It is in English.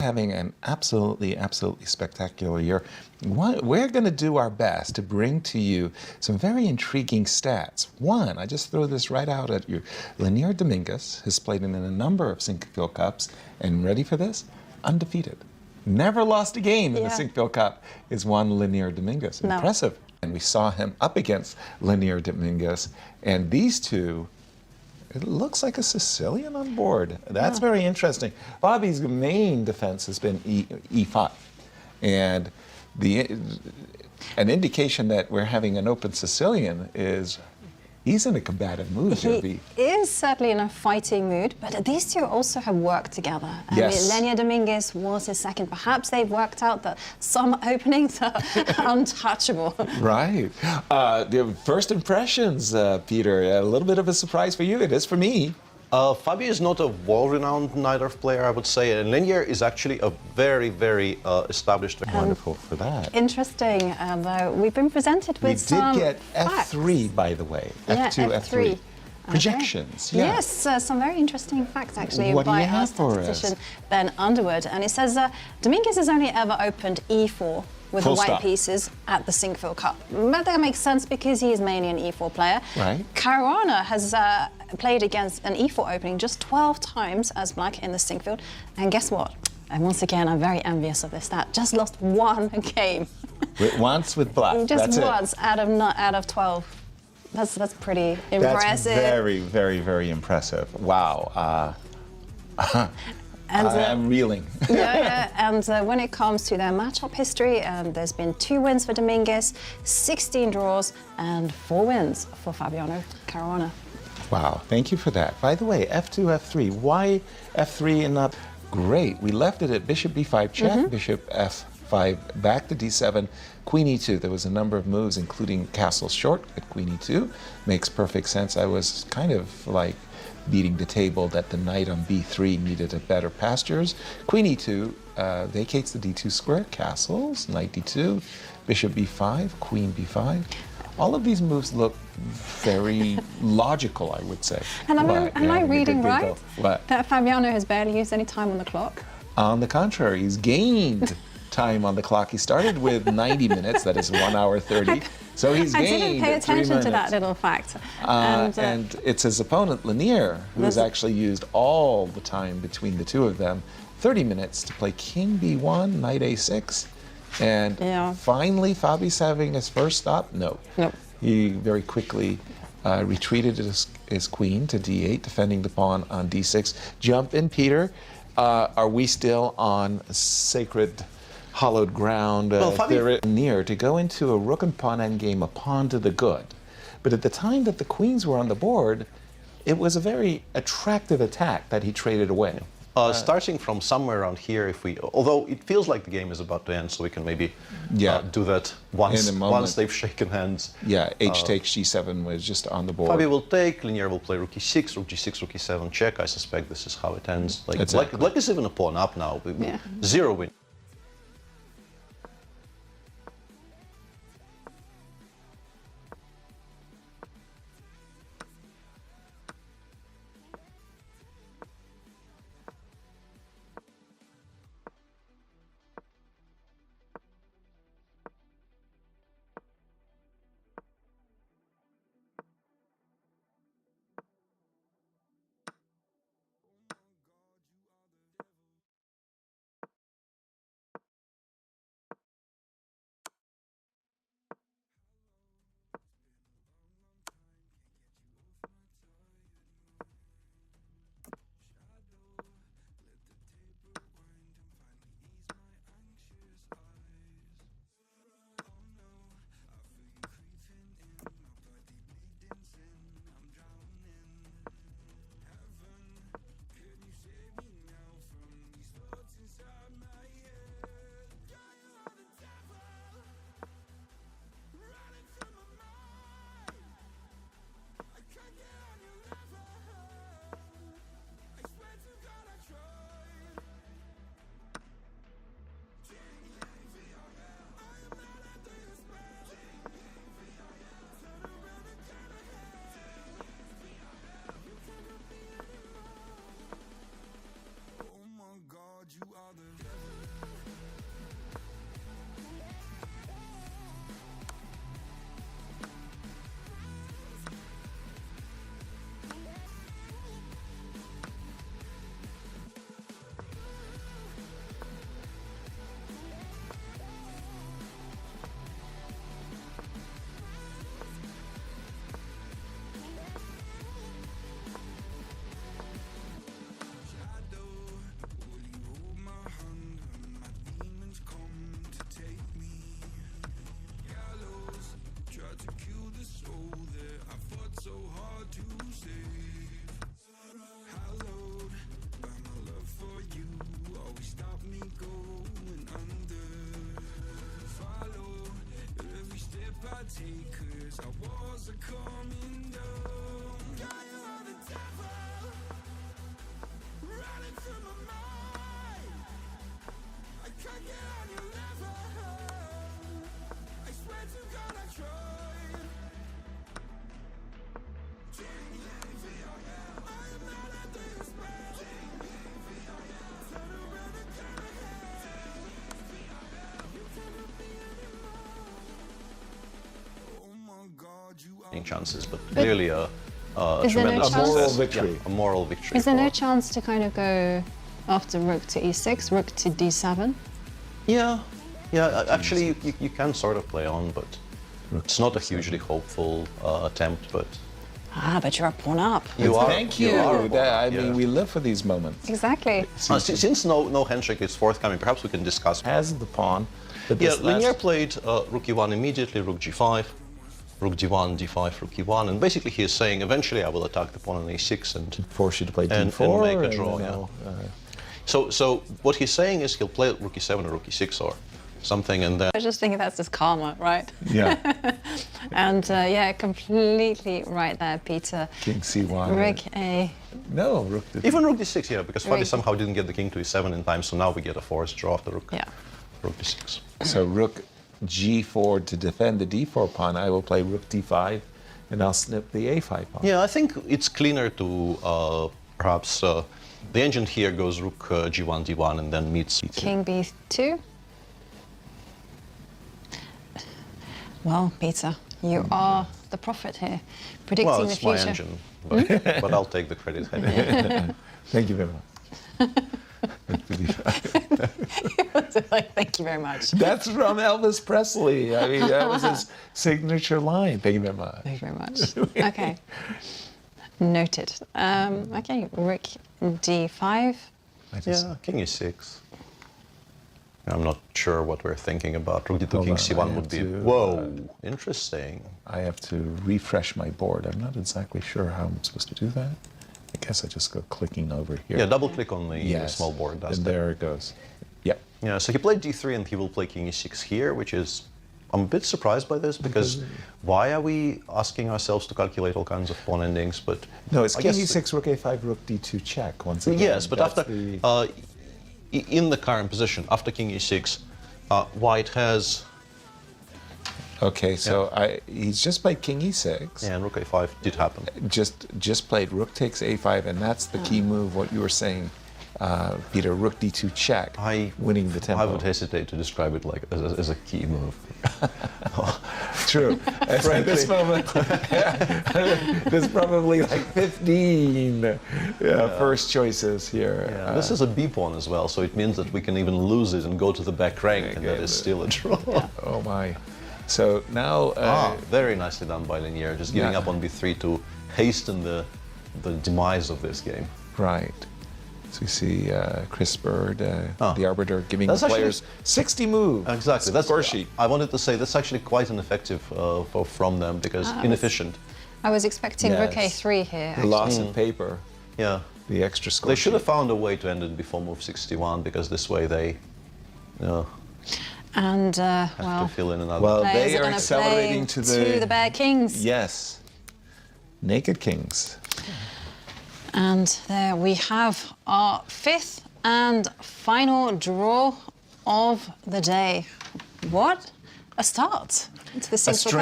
Having an absolutely spectacular year. We're going to do our best to bring to you some very intriguing stats. One, I just throw this right out at you. Leinier Dominguez has played in a number of Sinquefield Cups, and ready for this? Undefeated. Never lost a game in the Sinquefield Cup is one Leinier Dominguez. No. Impressive. And we saw him up against Leinier Dominguez, and these two, it looks like a Sicilian on board. That's very interesting. Bobby's main defense has been E5. And an indication that we're having an open Sicilian is he's in a combative mood. He is certainly in a fighting mood, but these two also have worked together. Yes. I mean, Leinier Dominguez was his second. Perhaps they've worked out that some openings are untouchable. Right. The first impressions, Peter, a little bit of a surprise for you. It is for me. Fabio is not a world-renowned Night Elf player, I would say, and Leinier is actually a very established. Wonderful for that. Interesting, though. We've been presented with some We did get facts. F3, by the way. Yeah, F2, F3. F3. Projections, Okay. yeah. Yes, some very interesting facts, actually, What do by you our have for us? statistician, Ben Underwood. And it says Dominguez has only ever opened E4 with Full the white stop. pieces at the Sinquefield Cup. But that makes sense because he is mainly an E4 player. Right. Caruana has played against an E4 opening just 12 times as black in the Sinquefield. And guess what? And once again, I'm very envious of this stat. Just lost one game. Once with black. Just That's once out of 12. That's pretty impressive. That's very impressive. Wow. And, I'm reeling. And when it comes to their matchup history, there's been 2 wins for Dominguez, 16 draws, and 4 wins for Fabiano Caruana. Wow, thank you for that. By the way, F2, F3. Why F3 and not? Great. We left it at bishop b5 check, bishop f5 back to d7, queen e2. There was a number of moves, including castle short at queen e2. Makes perfect sense. I was kind of like beating the table that the knight on b3 needed a better pastures. Queen e2 vacates the d2 square, castles, knight d2, bishop b5, queen b5. All of these moves look very logical, I would say. And am I reading right? What? That Fabiano has barely used any time on the clock? On the contrary, he's gained time on the clock. He started with 90 minutes, that is 1 hour 30. So he's gained 3 minutes. I didn't pay attention to that little fact. And it's his opponent, Leinier, who has actually used all the time between the two of them, 30 minutes to play king b1, knight a6. And finally, Fabi's having his first stop. No. He very quickly retreated his queen to d8, defending the pawn on d6. Jump in, Peter. Are we still on sacred hollowed ground? They're near to go into a rook and pawn endgame, a pawn to the good. But at the time that the queens were on the board, it was a very attractive attack that he traded away. Starting from somewhere around here, although it feels like the game is about to end, so we can maybe do that once they've shaken hands. Yeah, h takes g7 was just on the board. Fabio will take, Leinier will play rook e6, rook g6, rook e7 check. I suspect this is how it ends. Black is even a pawn up now. 0 win. chances, but clearly a is there no tremendous chance? moral victory. Yeah, a moral victory. Is there no chance to kind of go after rook to e6, rook to d7? Yeah, actually you can sort of play on, but it's not a hugely hopeful attempt, but... But you're a pawn up. Thank you. I mean, we live for these moments. Exactly. Since no handshake is forthcoming, perhaps we can discuss... As the pawn. Yeah, Leinier played rook e1 immediately, rook g5, rook d1, d5, rook e1, and basically he is saying, eventually I will attack the pawn on a6 and force you to play d4 and make a draw. So what he's saying is he'll play rook e7 or rook e6 or something, and then... I was just thinking that's just karma, right? Yeah. And yeah, completely right there, Peter. King c1. Rook a... No, rook d6. Even rook d6, yeah, because Fabi somehow didn't get the king to e7 in time, so now we get a forced draw of the rook. Yeah. Rook d6. So rook g4 to defend the d4 pawn. I will play rook d5, and I'll snip the a5 pawn. Yeah, I think it's cleaner to perhaps the engine here goes rook g1, d1, and then meets King b2. Well, Peter, you are the prophet here, predicting the future. Well, it's my engine, but I'll take the credit. Thank you very much. Like, thank you very much. That's from Elvis Presley. I mean, that was his signature line. Thank you very much. Thank you very much. Okay. Noted. Okay, rook d5. Yeah, king e6. I'm not sure what we're thinking about. Rook d2, king c1 would be... Whoa, interesting. I have to refresh my board. I'm not exactly sure how I'm supposed to do that. I guess I just go clicking over here. Yeah, double click on the small board. And there it goes. Yep. Yeah, so he played d3 and he will play king e6 here, which is... I'm a bit surprised by this because why are we asking ourselves to calculate all kinds of pawn endings? But no, it's king e6, rook a5, rook d2 check once again. Yes, but after in the current position, after king e6, white has... Okay, so he's just played king e6. Yeah, and rook a5 did happen. Just played rook takes a5, and that's the key move, what you were saying, Peter, rook d2 check, winning the tempo. I would hesitate to describe it like as a key move. True. At this moment, there's probably like 15 first choices here. Yeah, this is a b pawn as well, so it means that we can even lose it and go to the back rank, and that is still a draw. Oh my. So now... very nicely done by Leinier, just giving up on b3 to hasten the demise of this game. Right. So we see Chris Bird, the arbiter, giving the players 60 moves. Exactly. That's score sheet. I wanted to say that's actually quite ineffective from them because inefficient. I was expecting rook a3 here. The loss of paper. Yeah. The extra score They should have found a way to end it before move 61 because this way they... And have to fill in another. Well, they are accelerating to the bare kings. Yes, naked kings. And there we have our fifth and final draw of the day. What a start to the Sinquefield Cup.